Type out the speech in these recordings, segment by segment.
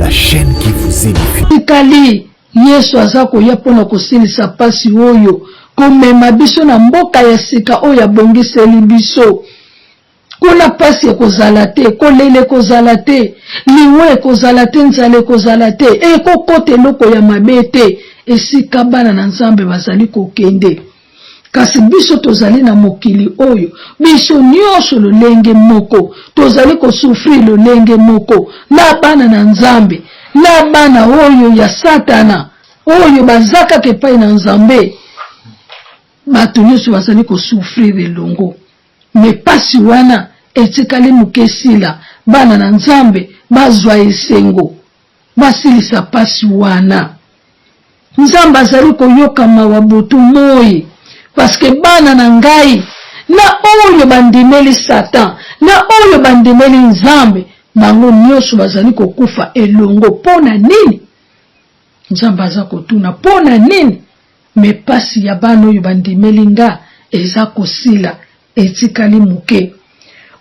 la chaîne qui vous édifie. Tikali Yesu azako ya pona kosilisa pasi oyo komema biso na mboka ya sika oyo abongiseli biso. Kuna pasi ekozala te, kolele ekozala te, liwe ekozala te, nzala ekozala te, ekokote eloko ya mabe te, esika bana na Nzambe bazali kokende. Kasi biso tozali na mokili oyo, biso nyonso lolenge moko, tozali kosufri lolenge moko, na bana na Nzambe, na bana oyo ya Satana, oyo bazaka kepai na Nzambe, bato nyonso bazali kosufri elongo. Me pasi wana etikali mukesila, bana na Nzambe bazwa esengo, basilisa pasi wana. Nzambe azali koyoka mawabutu moi, paske bana na ngai, na oyo bandimeli Satan, na oyo bandimeli Nzambe, bango nyonso bazali kokufa elongo. Pona nini? Nzambe aza kotuna, pona nini? Me pasi ya bana oyo bandimeli nga, eza kosila, etikali muke.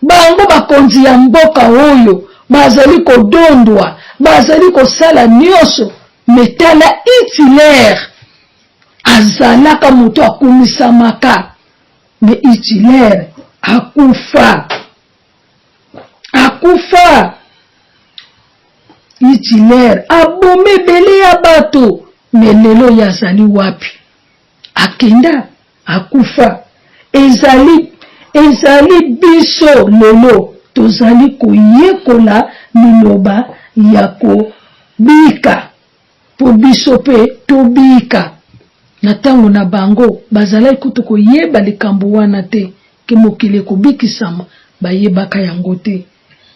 Bango bakonzi ya mboka oyo, bazali kodondwa, bazali kosala nyonso, metala Hitler, azalaka moto akumisamaka, me Hitler akufa. Akufa. Hitler abome bele ya bato, me lelo yazali wapi? Akenda, akufa. Ezali biso lelo, tozali koyekola liloba ya kobika, po biso pe tobika. Na tango na bango, bazalaki kutu koyeba likambo wana te, ke mokili kobikisama, bayebaka yango te.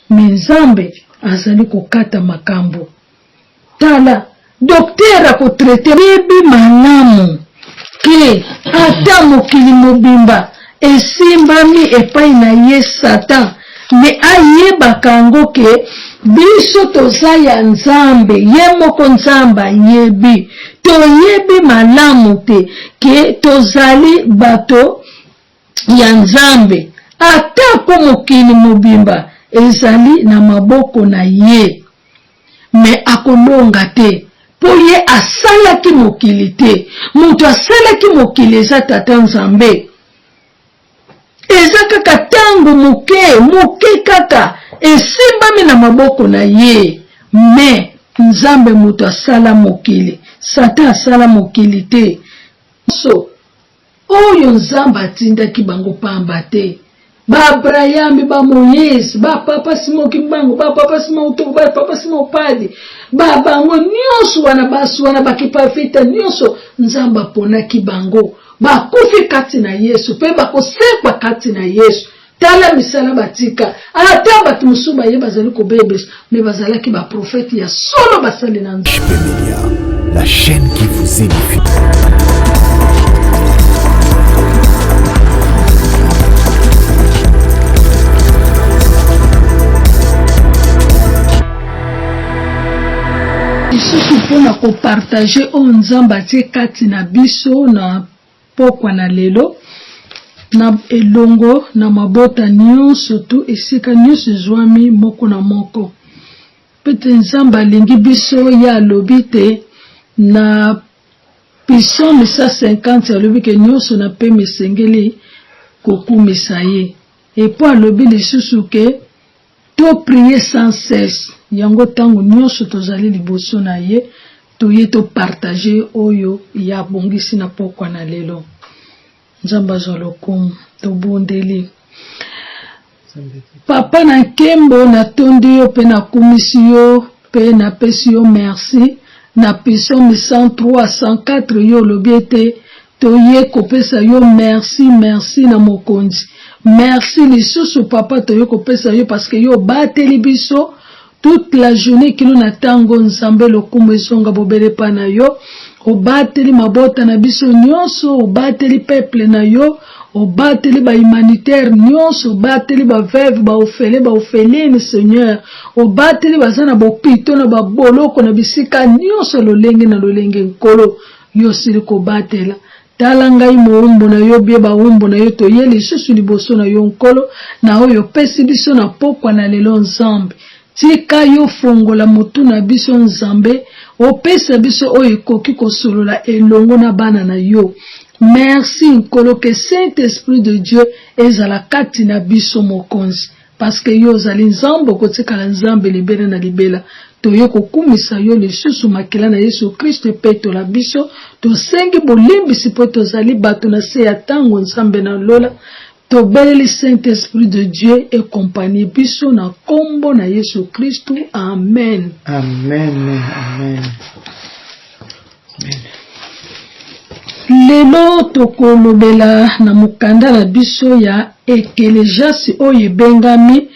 Me Nzambe azali kokata makambo. Tala, docteur akotrete bebi malamu, ke ata mokili mobimba, esimbami epai na ye Satan, me ayebaka yango ke biso toza ya Nzambe, ye moko Nzambe ayebi, toyebi malamu te, ke tozali bato ya Nzambe, atako mokili mobimba ezali na maboko na ye, me akolonga te, po ye asalaki mokili te. Mutu asalaki mokili eza Tata Nzambe. Eza kaka tango muke kaka, esimbami na maboko na ye. Me Nzambe mutu asala mokili, Satan asala mokili te. So oyo Nzambe atindaki bango pamba te. Ba Abraham, ba Moïse, ba papa Simon Kimbango, ba papa Simon Uto, ba papa Simon Padi, ba bango nyonso wana basu wana bakipafita nyonso Nzambe aponaki bango. Ba kufi kati na Yesu, pe bakosekwa kati na Yesu. Tala misala batika, ata batu musu baye bazali kobebes, me bazalaki ba prophète ya solo basali na Nzambe. HP Media, la chaîne qui vous édifie. Isusu pona ko partager o Nzambe atie kati na biso na pokwa na lelo, na elongo na mabota nyonso tu esika nyonso zwami moko na moko. Pete Nzambe alingi biso ya alobi te na Psalm 150 alobi ke nyonso na pe mesengeli kokumisa ye. Epo alobi lisusu ke to prier sans cesse. Yango tango nyonso tozali liboso na ye, toye to partager oyo ya bongisi na pokwa na lelo. Nzamba zolokum, to bondeli. Papa na kembo na tondi yo pe na kumisi yo, pe na pesi yo merci, na Psalm 103, 104 yo lobiete, toye kopesa yo merci na mokonzi. Merci lisusu papa toye kopesa yo parce que yo bateli biso, toute la journée que nous n'attendons Nzambe lokumu esonga bobele pa na yo, obateli mabota na biso nyonso, obateli peuple na yo, obateli ba humanitaire nyonso, obateli ba veuve, ba orpheline Seigneur, obateli bazana ba pito na ba boloko na bisika nyonso lolenge na lolenge nkolo, yo sili ko batela. Tala ngai moumbo na yo bie ba umbo na yo toye lisusu liboso na yo nkolo, na oyo pesi biso na pokwa na lelo Nzambe. tika yo fongola motu na biso nzambe opesa biso oyo ekoki kosolola elongo na bana na yo. Merci nkolo que Saint-Esprit de Dieu ezala kati na biso mokonzi, parce que yo ozali nzambe okotikala nzambe libela na libela. Toyo kokumisa yo lisusu makila na Yesu Kristo pe tola biso tosengi bolimbisi po tozali bato na se ya tango nzambe na lola. Tobeleli Saint-Esprit de Dieu et compagnie biso na kombo na Yesu Kristo. Amen. Amen. Amen. Lelo tokolobela na mukanda na biso ya Ekelesiasi oyo bengami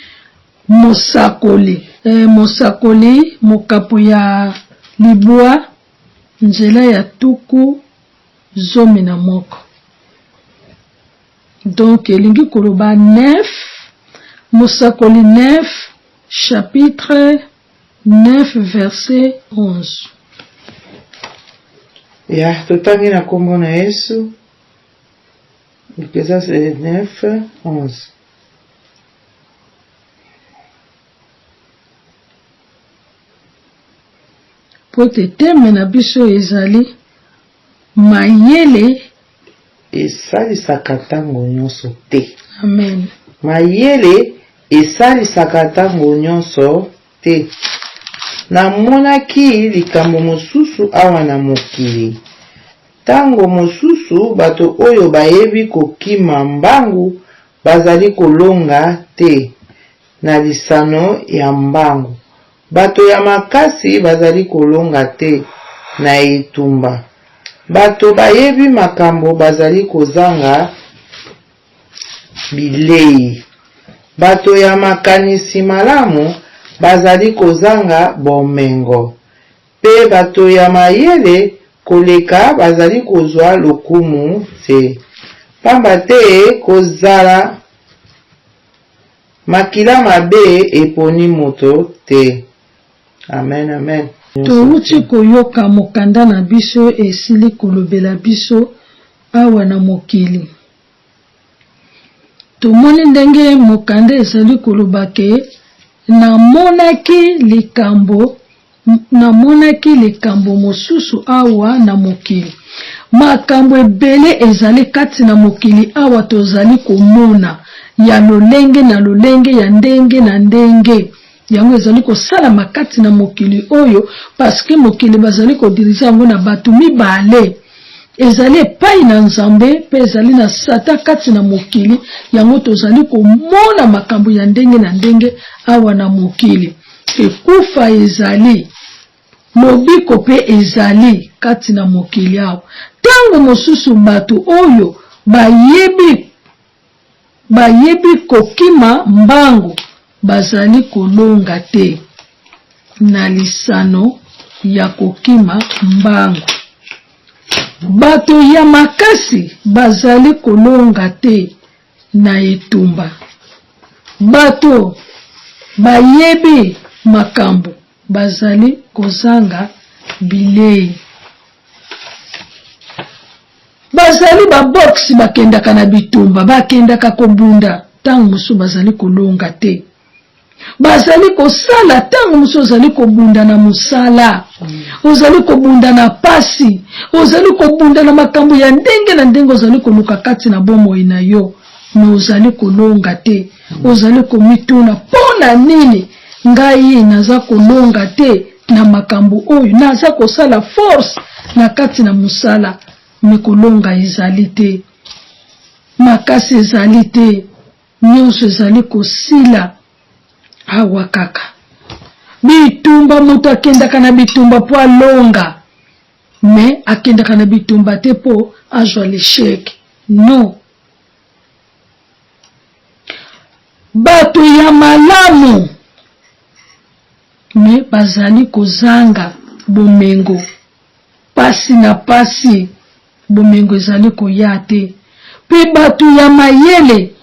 mosakoli. Mosakoli mokapo ya libwa nzela ya tuku zomi na moko. Donc elingi koloba 9 mosakoli 9 chapitre 9 verset 11. Ya totangi na kombo na Yesu. Eklesiasi 9 11. Pote teme na biso ezali mayele esalisaka ntango nyonso te. Amen. Mayele esalisaka ntango nyonso te. Namonaki likambo mosusu awa na mokili. Tango mosusu bato oyo bayebi kokima mbangu bazali kolonga te na lisano ya mbangu. Bato ya makasi bazali kolonga te na etumba. Bato bayebi makambo bazali kozanga bilei. Bato ya makanisi malamu bazali kozanga bomengo. Pe bato ya mayele koleka bazali kozwa lokumu te. Pamba te kozala makila mabe eponi moto te. Amen, amen. Touti koyoka mokanda na biso esili kolobela biso awa na mokili. Tomoni ndenge mokanda ezali kolobake namonaki likambo mosusu awa na mokili. Makambo ebele ezali kati na mokili awa tozali komona ya lolenge na lolenge ya ndenge na ndenge. Yango ezali kosala makati na mokili oyo parce que mokili bazali kodirija yango na bato mibale. Ezali epai na nzambe pe ezali na sata kati na mokili. Yango tozali komona makambo ya ndenge na ndenge awa na mokili. Ekufa ezali, lobiko pe ezali kati na mokili awa. Tango mosusu bato oyo bayebi kokima mbangu bazali kolonga te na lisano ya kokima mbangu. Bato ya makasi bazali kolonga te na etumba. Bato bayebi makambo bazali kozanga bilei. Bazali baboksi bakendaka na bitumba, bakendaka kobunda, tango mosu bazali kolonga te. Bazali kosala tango mosu ozali kobunda na musala. Ozali kobunda na pasi, ozali kobunda na makambo ya ndenge na ndenge ozali koluka kati na bomoi na yo. Me ozali kolonga te. Ozali komituna pona nini ngai naza kolonga te na makambo oyo, naza kosala force na kati na musala. Me kolonga ezali te, makasi ezali te, nyonso ezali kosila awa kaka. Bitumba moto akendaka na bitumba po alonga, me akendaka na bitumba te po azwa l'échec. Non. Bato ya malamu me bazali kozanga bomengo. Pasi na pasi bomengo ezali koya te. Pe bato ya mayele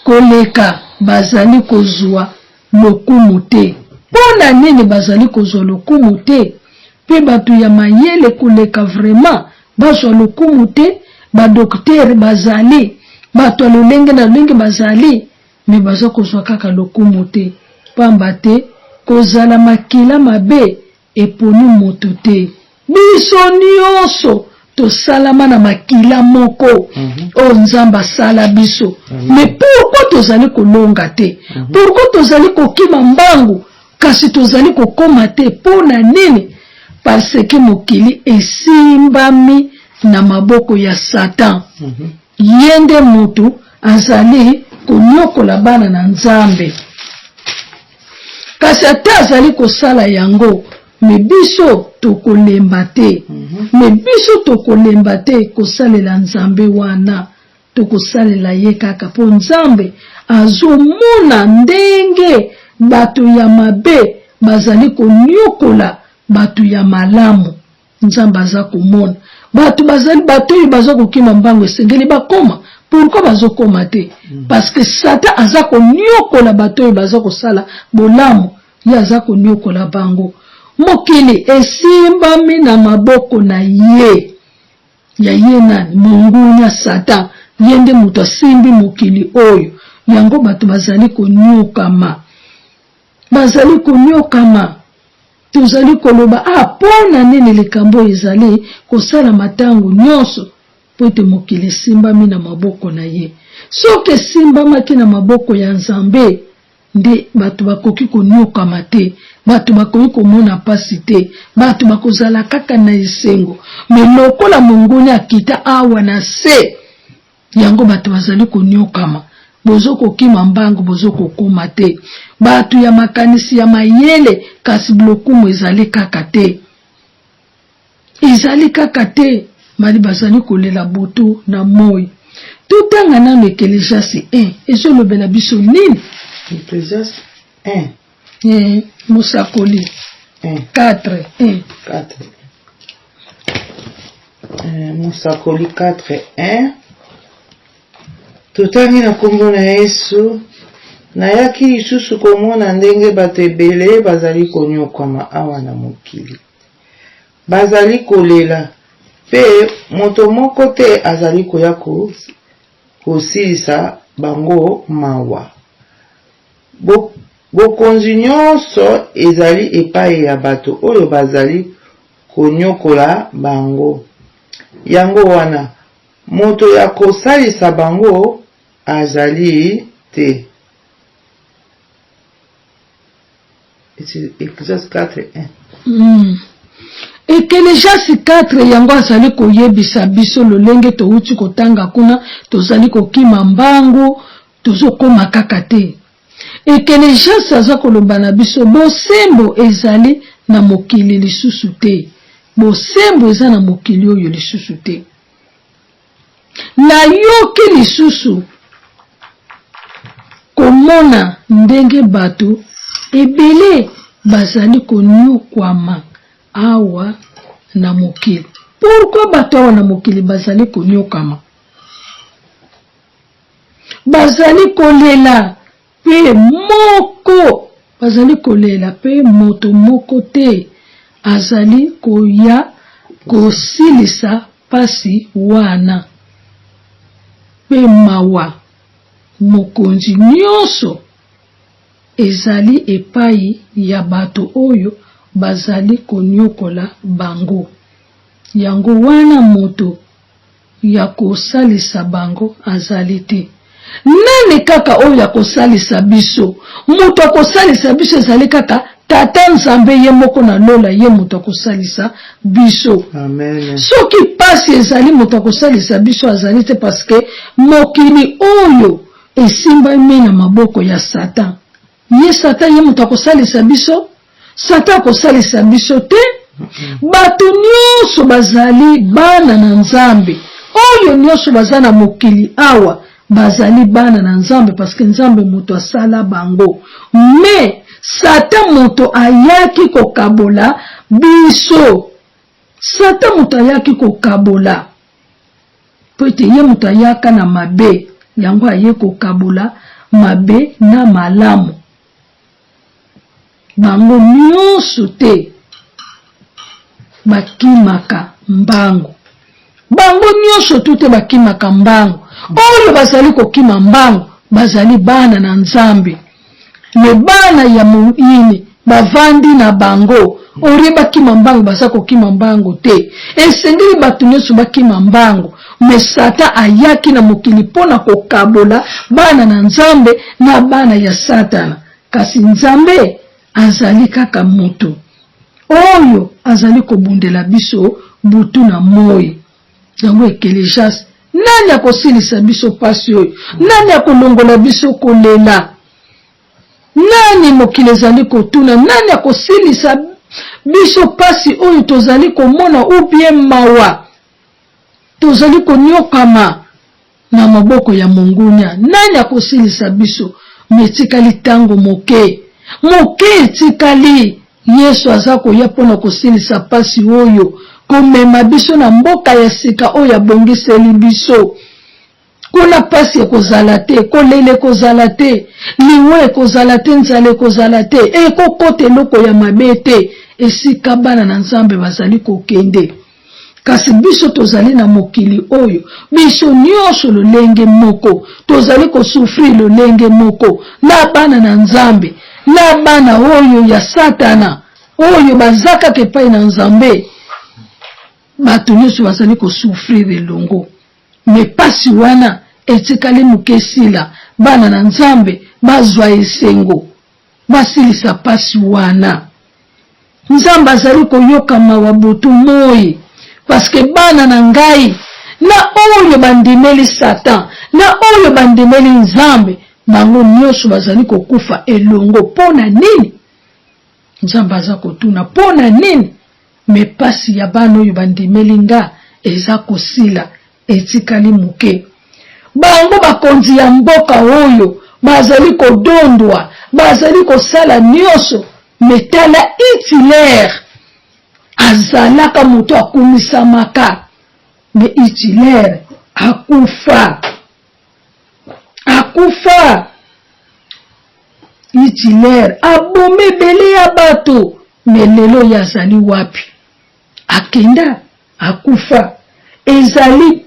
koleka bazali kozwa lokumu te. Pona nini bazali kozwa lokumu te? Pe bato ya mayele koleka vraiment bazwa lokumu te. Ba docteur bazali, bato lolenge na lolenge bazali, me baza kozwa kaka lokumu te. Pamba te kozala makila mabe eponi moto te. Biso nyonso tosalama na makila moko o nzamba sala biso. Mais pourquoi tozali kolonga te? Pourquoi tozali kokima mbangu kasi tozali kokoma te pona nini? Parce que mokili esimbami na maboko ya Satan. Yende mutu azali konyokola bana na Nzambe. Kasi ata azali kosala yango, me biso tokolemba te. Me biso tokolemba te kosalela Nzambe wana. Tokosalela ye kaka po Nzambe azomona ndenge bato ya mabe bazali konyokola bato ya malamu. Nzambe aza komona bato bazali bato oyo bazokokima mbango esengeli bakoma. Pourquoi bazokoma te? Parce que Satan aza konyokola bato oyo bazokosala bolamu, ye aza konyokola bango. Mokili esimbami na maboko na ye. Ya ye nani? Mungunya Satan. Yende mutu asimbi mokili oyo. Yango bato bazali konyokama. Bazali konyokama. Tozali koloba pona nini likambo ezali kosala matango nyonso po ete mokili simbami na maboko na ye. Soki simbamaki na maboko ya Nzambe nde bato bakoki konyokama te, bato bakoki komona pasi te, bato bakozala kaka na esengo. Me lokola mongoni akita awa na se, yango bato bazali konyokama. Bozoko kima mbangu bozoko koma te. Batu ya makanisi ya mayele kasi blokumu ezali kaka te. Ezali kaka te. Mali bazali kolela butu na moi. Tutanga na Ecclésiaste 1. Ezo lobela biso nini? Ecclésiaste 1. Musakoli 4. 1. Musakoli 4. 1. Tutangi na kombo na Yesu. Nayaki lisusu komona ndenge bato ebele bazali konyokama awa na mokili. Bazali kolela. Pe moto moko te azali koya kosilisa bango mawa. Bokonzi nyonso ezali epai ya bato oyo bazali konyokola bango. Yango wana moto ya kosalisa bango azali te. Ecclésiaste 4:1. Ecclésiaste 4 yango azali koyebisa biso lolenge touti kotanga kuna tozali kokima mbangu tozokoma kaka te. Ecclésiaste aza koloba na biso bosembo ezali na mokili lisusu te. Bosembo eza na mokili oyo lisusu te. Na yoki lisusu komona ndenge bato ebele bazali konyokwama awa na mokili. Pourquoi bato awa na mokili bazali konyokama? Bazali kolela pe moko. Bazali kolela pe moto moko te azali koya kosilisa pasi wana. Pe mawa mokonzi nyonso ezali epai ya bato oyo bazali konyokola bango. Yango wana moto ya kosalisa bango azali te. Nani kaka oyo ya kosalisa biso? Moto akosalisa biso ezali kaka Tata Nzambe ye moko na lola ye moto akosalisa biso. Amen. Soki pasi ezali moto akosalisa biso azali te parce que mokili oyo esimbami na maboko ya Satan. Ye Satan ye moto akosalisa biso? Satan akosalisa biso te? Bato nyonso bazali bana na Nzambe. Oyo nyonso bazali na mokili awa bazali bana na Nzambe parce que Nzambe moto asala bango. Mais Satan moto ayaki kokabola biso. Satan moto ayaki kokabola. Pwete ye moto ayaka na mabe. Yango aye kokabola mabe na malamu. Bango nyonso te bakimaka mbangu. Bango nyonso te bakimaka mbangu. Oyo bazali kokima mbangu bazali bana na Nzambe. Le bana ya muini bavandi na bango ori bakima mbango baza kokima mbango te esengeli bato nyonso bakima mbango me Satan ayaki na mokili mpona kokabola bana na Nzambe na bana ya Satana kasi Nzambe azali kaka moto oyo azali kobundela biso butu na moi yango ekelejasi nani akosilisa biso pasi oyo nani akolongola biso kolela nani mokili ezali kotuna nani akosilisa biso pasi oyo tozali komona ubie mawa tozali konyokama na maboko ya mongunya nani akosilisa biso metikali tango moke etikali Yesu aza koya mpona kosilisa pasi oyo komema biso na mboka ya sika oyo abongiseli biso kuna pasi ekozala te kolele ekozala te liwe ekozala te nzala ekozala te ekokota eloko ya mabe te esika bana na Nzambe bazali kokende kasi biso tozali na mokili oyo biso nyonso lolenge moko tozali kosufri lolenge moko na bana na Nzambe na bana oyo ya Satana oyo bazaka kepai na Nzambe bato nyonso bazali kosufrir elongo me pasi wana etikali mukesila bana na Nzambe bazwa esengo basilisa pasi wana Nzambe azali koyoka mawa butu moi paske bana na ngai na oyo bandimeli Satan na oyo bandimeli Nzambe bango nyonso bazali kokufa elongo pona nini Nzambe aza kotuna pona nini me pasi ya bana oyo bandimeli nga eza kosila etikali muke bango bakonzi ya mboka oyo bazali kodondwa bazali kosala nyonso metala Hitler azalaka moto akumisamaka me Hitler akufa Hitler abome bele ya bato me lelo yazali wapi akenda akufa ezali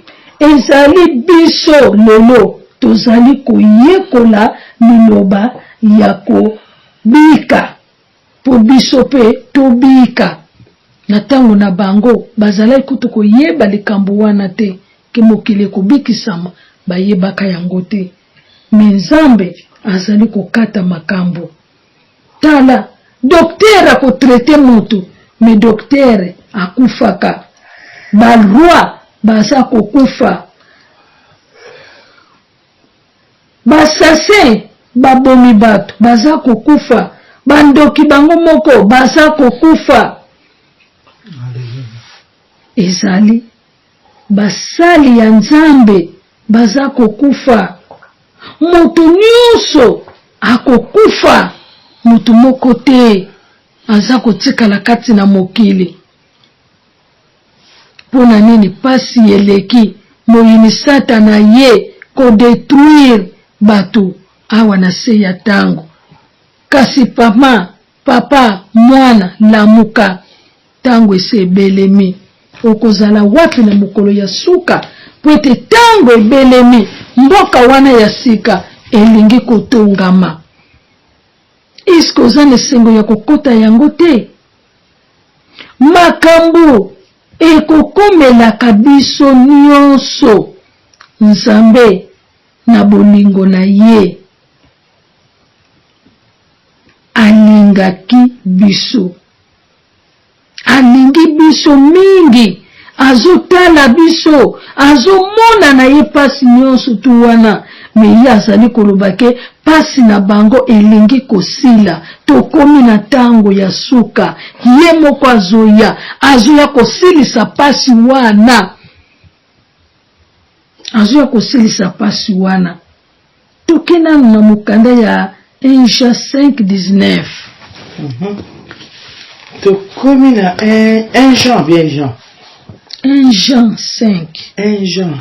biso lelo tozali koyekola liloba ya kobika po biso pe tobika na tango na bango bazali kutu koyeba likambo wana te ke mokili kobikisama bayebaka yango te me Nzambe azali kokata makambo tala docteur akotrete moto me docteur akufaka balroi baza kokufa basase babomi bato baza kokufa bandoki bango moko baza kokufa ezali basali ya Nzambe baza kokufa moto nyonso akokufa moto moko te aza kotikala kati na mokili pona nini pasi eleki moyini Satana ye kodetruire bato awa na se ya tango kasi papa mwana lamuka tango esebelemi okozala wapi na mokolo ya suka po ete tango ebelemi mboka wana ya sika elingi kotongama iske oza na esengo ya kokota yango te makambo ekokomelaka biso nyonso Nzambe na bolingo na ye alingaki biso alingi biso mingi azotala biso azomona na ye pasi nyonso tu wana me ye azali koloba ke pasi na bango elingi kosila tokomi na tango ya suka ye moko azoya kosilisa pasi wana tokena na mokanda ya 1 Jean 5:19 tokomi na 1 Jean bien Jean 1 Jean 5 1 Jean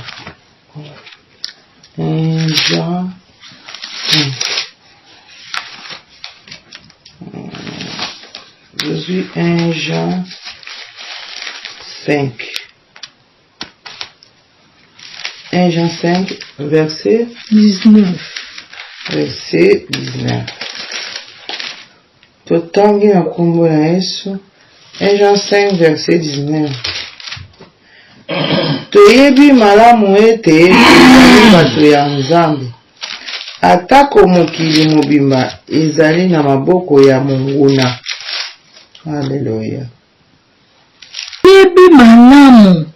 1 Jean 5 je suis 1 Jean 5 1 Jean 5 verset 19 verset 19 Totangi na kombo na Yesu. 1 Jean 5 verset 19. Toyebi malamu ete tozali bato ya Nzambe. Atako mokili mobimba ezali na maboko ya monguna. Haleluya. Toyebi malamu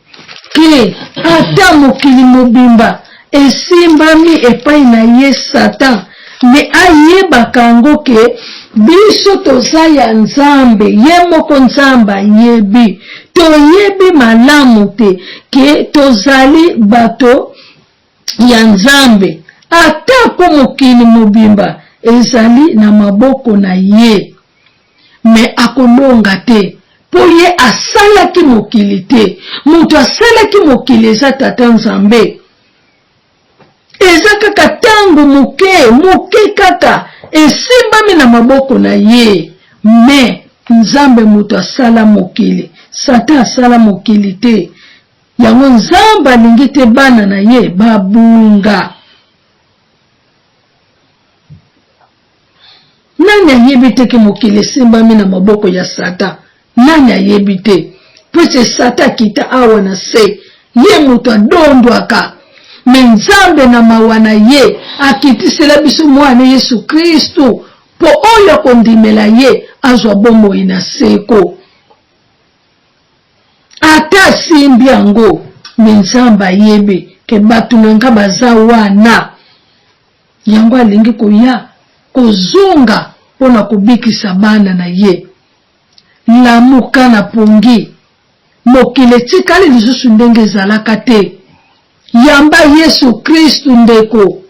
ke ata mokili mobimba esimbami epai na ye Satan, me ayebaka yango ke biso toza ya Nzambe, ye moko Nzambe ayebi. Toyebi malamu te ke tozali bato ya Nzambe. Atako mokili mobimba ezali na maboko na ye, me akolonga te. Po ye asalaki mokili te. Mutu asalaki mokili eza Tata Nzambe. Eza kaka tango moke kaka esimbami na maboko na ye. Me Nzambe mutu asala mokili, Satan asala mokili te. Yango Nzambe alingi te bana na ye babunga. Nani ayebi te ke mokili esimbami na maboko ya Satan? Nani ayebi te? Pwese Satan kita awa na se, ye mutu adondwaka. Me Nzambe na mawa na ye akitisela biso mwana Yesu Kristu po oyo kondimela ye azwa bomoi na seko. Ata simbi yango, me Nzambe ayebe ke batu nanga baza wana. Yango alingi koya kozonga pona kubikisa bana na ye. Lamuka na pongi mokili tikali lisusu ndenge ezalaka te. Yamba Yesu Kristu ndeko,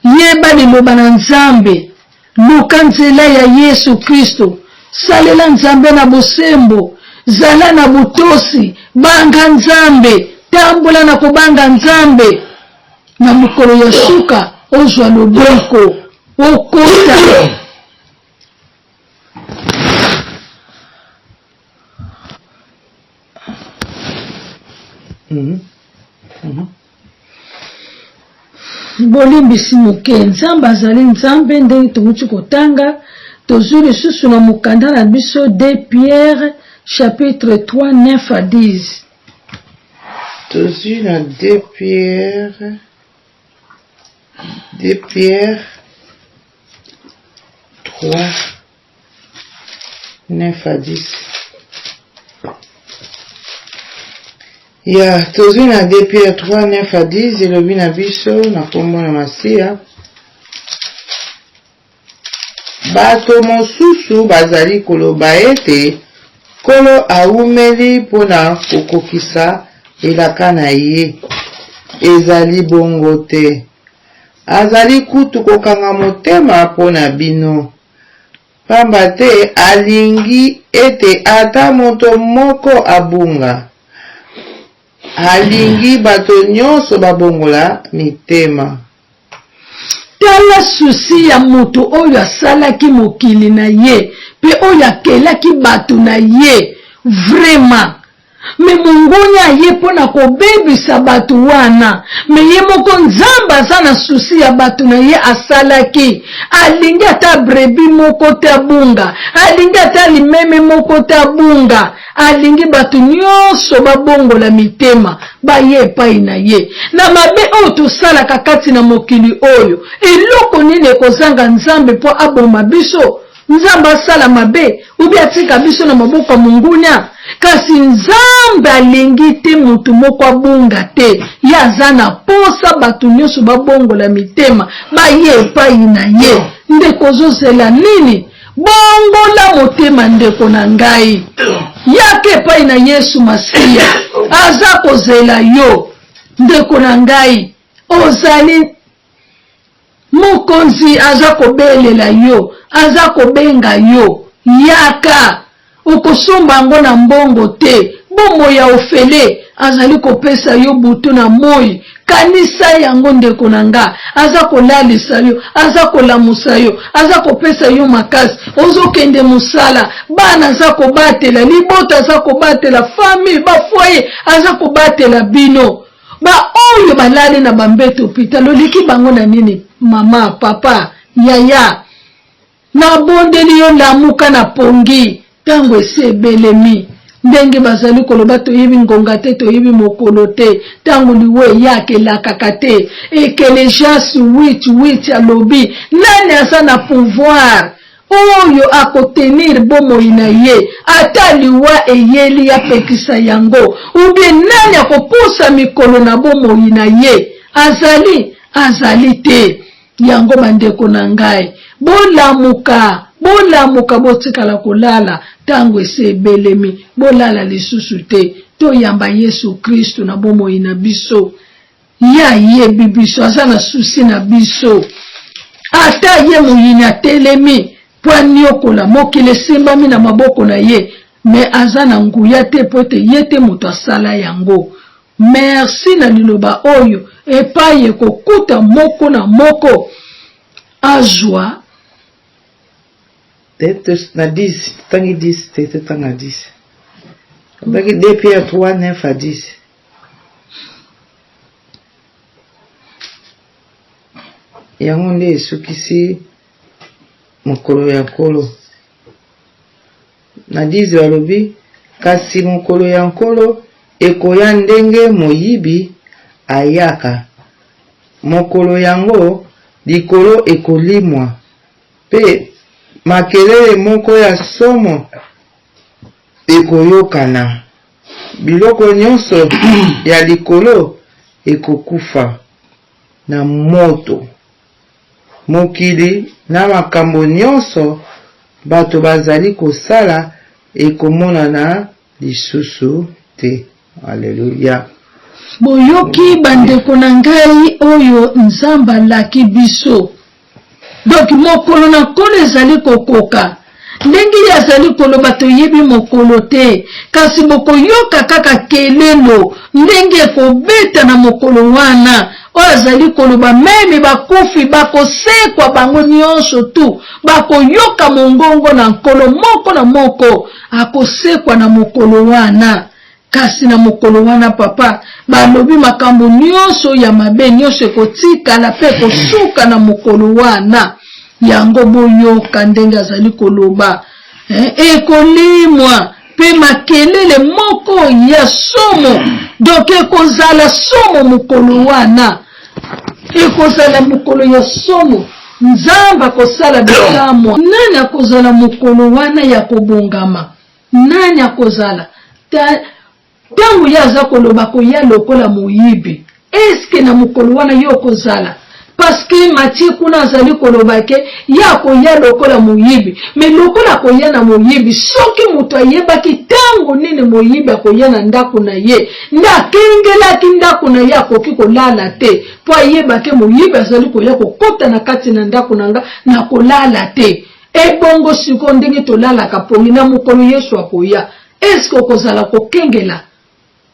yeba liloba na Nzambe, luka nzela ya Yesu Kristu, salela Nzambe na bosembo, zala na butosi, banga Nzambe, tambula na kubanga Nzambe. Na mukolo ya suka ozwa loboko okota. Bolimbisi moke Nzambe azali Nzambe ndenge tomuti kotanga. Tozwi lisusu na mukanda na biso 2 Pierre chapitre 3 9 à 10. Tozwi na 2 Pierre 3 9 à 10. Ya, tozwi na 2 Pierre 3 9 à 10 elobi na biso na kombo na Masia. Bato mosusu bazali koloba ete Nkolo awumeli mpona kokokisa elaka na ye. Ezali bongo te. Azali kutu kokanga motema mpona bino. Pamba te alingi ete ata moto moko abunga. Alingi bato nyonso babongola mitema. Tala susi ya moto oyo asalaki mokili na ye, pe oyo akelaki bato na ye, vraiment. Me mongoni aye pona kobebisa bato wana. Me ye moko Nzambe aza na susi ya bato na ye asalaki. Alingi ata brebi moko te bunga. Alingi ata limeme moko te bunga. Alingi bato nyonso babongola mitema baye epai na ye. Na mabe oyo tosalaka kati na mokili oyo, eloko nini ekozanga Nzambe po aboma biso? Nzambe asala mabe ubi atika biso na maboko ya mungunya? Kasi Nzambe alingi te mutu moko abunga te. Ye aza na posa bato nyonso babongola mitema baye epai na ye. Ndeko zozela nini? Bongola motema ndeko na ngai. Yake epai na Yesu Masia. Aza kozela yo. Ndeko na ngai. Ozali mokonzi aza kobelela yo. Aza kobenga yo. Yaka. Okosomba ngo na mbongo te. Bomo ya ofele. Azali kopesa yo butu na moi. Kanisa yango ndeko nanga. Aza kolalisa yo. Aza kolamusa yo. Aza kopesa yo makasi. Ozo kende musala. Bana aza kobatela. Libota aza kobatela. Famille. Bafoye. Aza kobatela bino. Ba oyo balali na bambeto pita. Loliki bango na nini? Mama, papa, yaya. na bondeli yo lamuka na pongi tango esebelemi ndenge bazali koloba toyebi ngonga te toyebi mokolo te tango liwe yake lakaka te ekele jasi witi alobi nani aza na pouvoir oyo akotenir bomoi na ye ata liwa eyeli ya pekisa yango ubie nani akopusa mikolo na bomoi na ye azali te yango bandeko na ngai bolamuka botikala kolala tango esebelemi bolala lisusu te toyamba Yesu Kristo na bomoi na biso ya yebi biso aza na susi na biso ata ye moyini atelemi pwani okola mokili esimbami na maboko na ye me aza na nguya te po ete ye te moto asala yango. Merci na liloba oyo epai ekokuta moko na moko azwa na 10 tangi 10 tete tanga 10 baki 2 Pierre 3 9 à 10 yango nde esukisi mokolo ya nkolo na 10 balobi kasi mokolo ya nkolo ekoya ndenge moyibi ayaka mokolo yango likolo ekolimwa pe makelele moko ya somo ekoyokana biloko nyonso ya likolo ekokufa na moto mokili na makambo nyonso bato bazali kosala ekomonana lisusu te. Haleluya. Boyoki bandeko na ngai oyo nzamba laki biso donc mokolo na nkolo ezali kokoka ndenge yazali koloba toyebi mokolo te kasi bokoyoka kaka kelelo ndenge ekobeta na mokolo wana oyo azali koloba meme bakufi bakosekwa bango nyonso tu bakoyoka mongongo na nkolo moko na moko akosekwa na mokolo wana. Kasi na mokolo wana papa balobi makambo nyonso ya mabe nyonso ekotikala pe kosuka na mokolo wana yango boyoka ndenge azali koloba ekolimwa pe makelele moko ya somo donc ekozala somo mokolo wana ekozala mokolo ya somo nzamba kosala bisamwa nani akozala mokolo wana ya kobongama nani akozala tangu yaza koloba koya lokola moyibi eske na mokolo wana yo kozala parce que Matthieu kuna azali koloba ke ya koya lokola moyibi me lokola koya na moyibi soki muto ayebaki tangu nini moyibi akoya na ndako na ye nda kengelaki ndako na ye akoki kolala te po ayebake moyibi azali koya kokota na kati na ndako nanga na kolala te ebongo siko ndenge tolalaka pongi na mokolo Yesu akoya eske okozala kokengela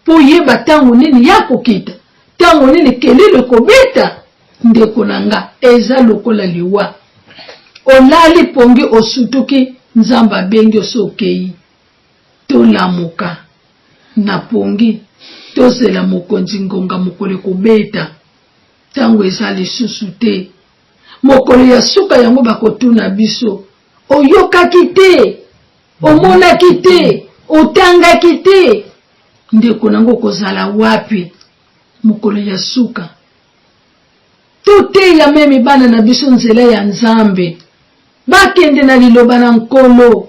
po yeba tango nini ya kokita tango nini kelele kobeta ndeko nanga eza lokola liwa olali pongi osutuki nzamba bengi osokei tolamuka na pongi tozela mokonzi ngonga mokolo kobeta tango eza lisusu te mokolo ya suka yango bakotuna biso oyokaki te omonaki te otangaki te ndeko nango kozala wapi mokolo ya suka tote ya meme bana na biso nzela ya nzambe bakende na liloba na nkolo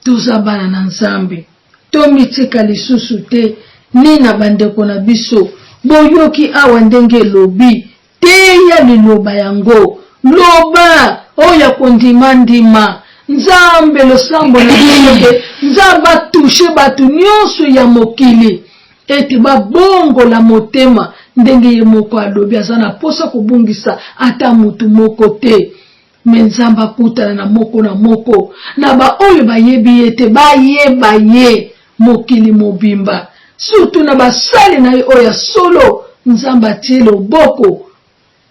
toza bana na nzambe tomitika lisusu te nina bandeko na biso boyoki awa ndenge lobi te ya liloba yango loba oya kondima ndima nzambe losambo na biso nzamba touche batu nyonso ya mokili eti babongo la motema ndenge ye moko alobi aza na posa kobungisa ata mutu moko te me nzamba kutana na moko na moko na ba oyo bayebi ete bayeba ye mokili mobimba surtout na basali na ye oyo solo nzamba tie loboko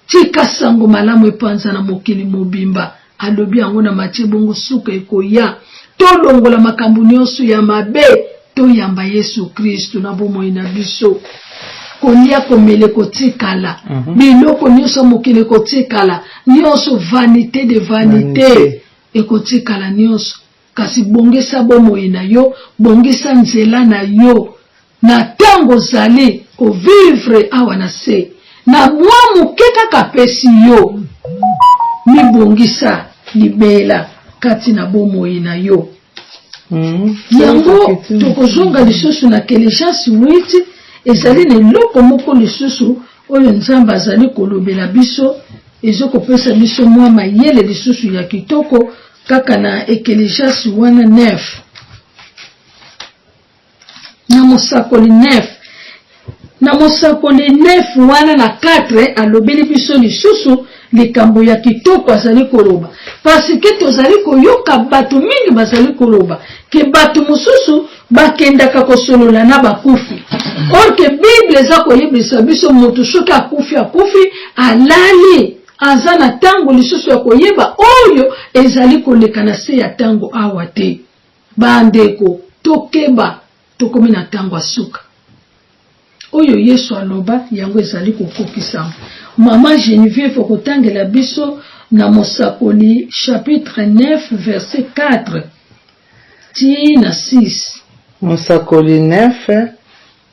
tika sango malamu epanza na mokili mobimba alobi yango na Matthieu bongo suka ekoya tolongola makambo nyonso ya mabe toyamba Yesu Kristo na bomoi na biso. kolia komele kotikala biloko nyonso mokili kotikala nyonso vanité de vanité ekotikala nyonso kasi bongisa bomoi na yo bongisa nzela na yo na tango zali ko vivre awa na se na mwa moke kaka pesi yo mibongisa libela kati na bomoi na yo yango tokozonga lisusu na Kelejasi 8 ezali na eloko moko lisusu oyo Nzambe azali kolobela biso ezokopesa biso mwa mayele lisusu ya kitoko kaka na Kelejasi 9 na mosakoli 9 na mosakoli 9 wana na 4 alobeli biso lisusu likambo ya kitoko azali koloba parce que tozali koyoka bato mingi bazali koloba ke bato mosusu bakendaka kosolola na bakufi or ke Bible eza koyebisa biso moto soki akufi alali aza na tango lisusu ya koyeba oyo ezali koleka na se ya tango awa te bandeko tokeba tokomi na tango asuka oyo Yesu aloba yango ezali kokokisa mama Geneviève kotangela biso na mosakoli chapitre 9 verset 4 tina 6 mosakoli 9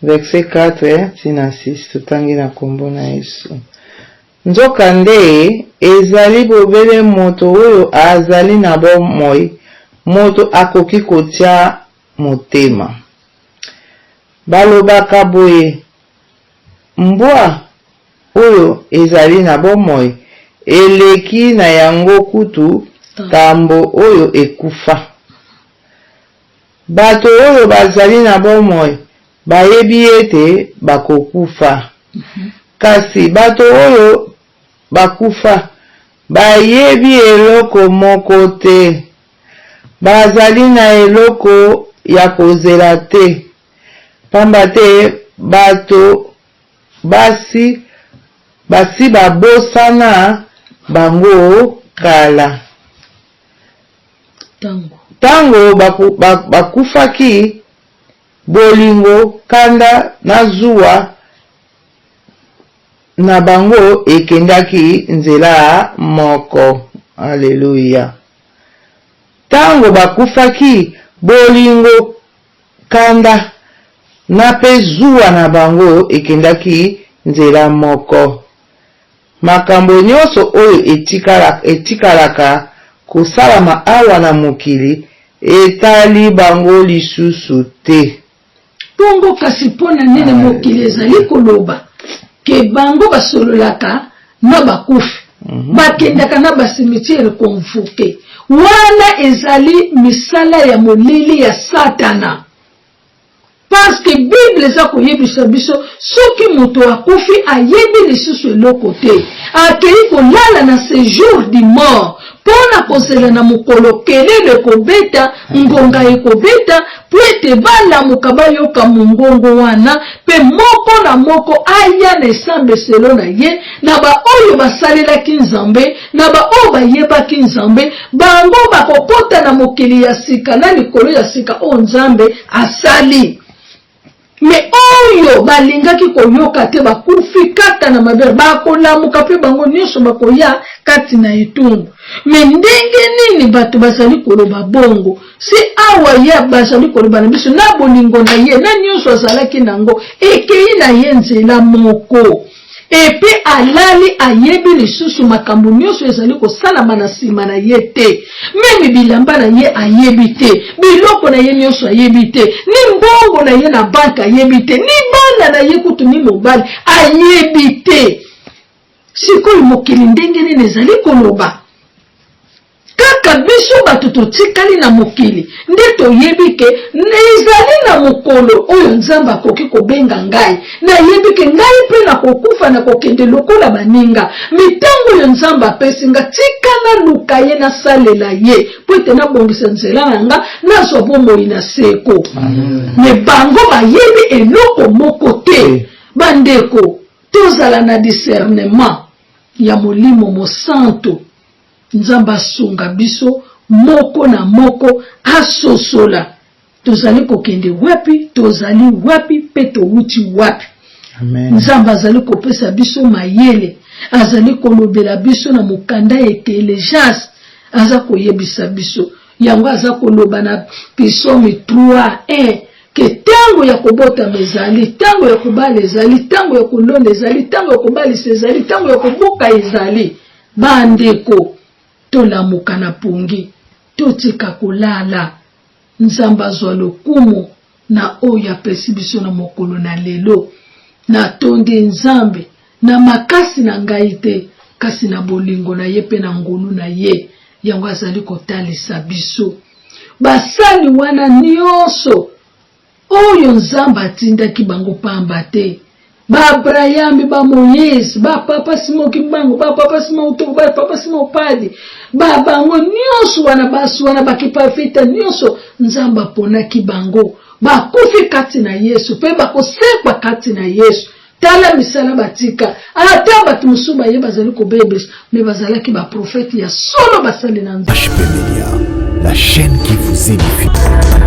verset 4 tina 6 tutangi na kombo na Yesu nzoka nde ezali bobele moto oyo azali na bomoi moto akoki kotia motema balobaka boye mbwa oyo ezali na bomoi eleki na yango kutu tambo oyo ekufa bato oyo bazali na bomoi bayebi ete bakokufa kasi bato oyo bakufa bayebi eloko moko te bazali na eloko ya kozela te pamba te bato basi babosana bango kala tango bakufaki bolingo kanda na zuwa na bango ekendaki nzela moko. Alleluya. Tango bakufaki bolingo kanda na pe zuwa na bango ekendaki nzela moko. Makambo nyonso oyo etikalaka kosalama awa na mokili etali bango lisusu te. Bongo kasi pona nene mokili ezali koloba ke bango basololaka na bakufi bakendaka na basimitiere konfuke wana ezali misala ya molili ya Satana. Parce que Bible eza koyebisa biso soki moto akufi ayebi lisusu eloko te akei kolala na séjour du mort pona kozela na mokolo kelele kobeta ngonga ekobeta po ete balamuka bayoka mongongo wana pe moko na moko aya na esambeselo na ye na baoyo basalelaki Nzambe na baoyo bayebaki Nzambe bango bakokota na mokili ya sika na likolo ya sika o Nzambe asali. Me oyo balingaki koyoka te bakufi kata na mabere bakolamuka pe bango nyonso bakoya kati na etumbu. Me ndenge nini bato bazali koloba bongo si awa ya bazali koloba na biso na bolingo na ye na nyonso azalaki nango ekei na ye nzela moko epe alali ayebi lisusu makambo nyonso ezali kosalama na nsima na ye te. Memi bilamba na ye ayebi te, biloko na ye nyonso ayebi te, ni mbongo na ye na banka ayebi te, ni bana na ye kutu ni mobali ayebi te. Sikoyo mokili ndenge nini ezali koloba kaka biso bato totikali na mokili nde toyebi ke ezali na mokolo oyo Nzambe akoki kobenga ngai nayebi ke ngai mpe na kokufa na kokende lokola baninga mitango oyo Nzambe apesi nga tika na luka ye nasalela ye po ete nabongisa nzela na nga nazwa bomoi na seko. Me bango bayebi eloko moko te. Bandeko tozala na discernement ya molimo mosanto. Nzamba sunga biso moko na moko asosola tozali kokende wapi tozali wapi pe towuti wapi. Amen. Nzambe azali kopesa biso mayele, azali kolobela biso na mukanda intelligence, aza koyebisa biso. Yango aza koloba na Psaume 3:1 ke tango ya kobota mezali, tango ya kobala ezali, tango ya kolonda ezali, tango ya kobalisa ezali, tango ya kobuka ezali. Bandeko tolamuka na pungi, totika kolala. Nzambe azwa lokumu na oyo apesi biso na mokolo na lelo. Na tonde Nzambe na makasi na ngai te, kasi na bolingo na ye pe na ngolu na ye. Yango azali kotalisa biso basali wana nyonso oyo Nzambe atindaki bango pamba te. Ba Abraham, ba Moïse, ba papa Simon Kimbango, ba papa Simon Uto, ba papa Simon Padi, ba bango nyonso wana basu wana bakipafita nyonso Nzambe aponaki bango bakufi kati na Yesu pe bakosekwa kati na Yesu. Tala misala batika ata batu musu baye bazali kobebesa me bazalaki ba prophète ya solo basali na Nzambe. HP Media, la chaîne qui vous édifie.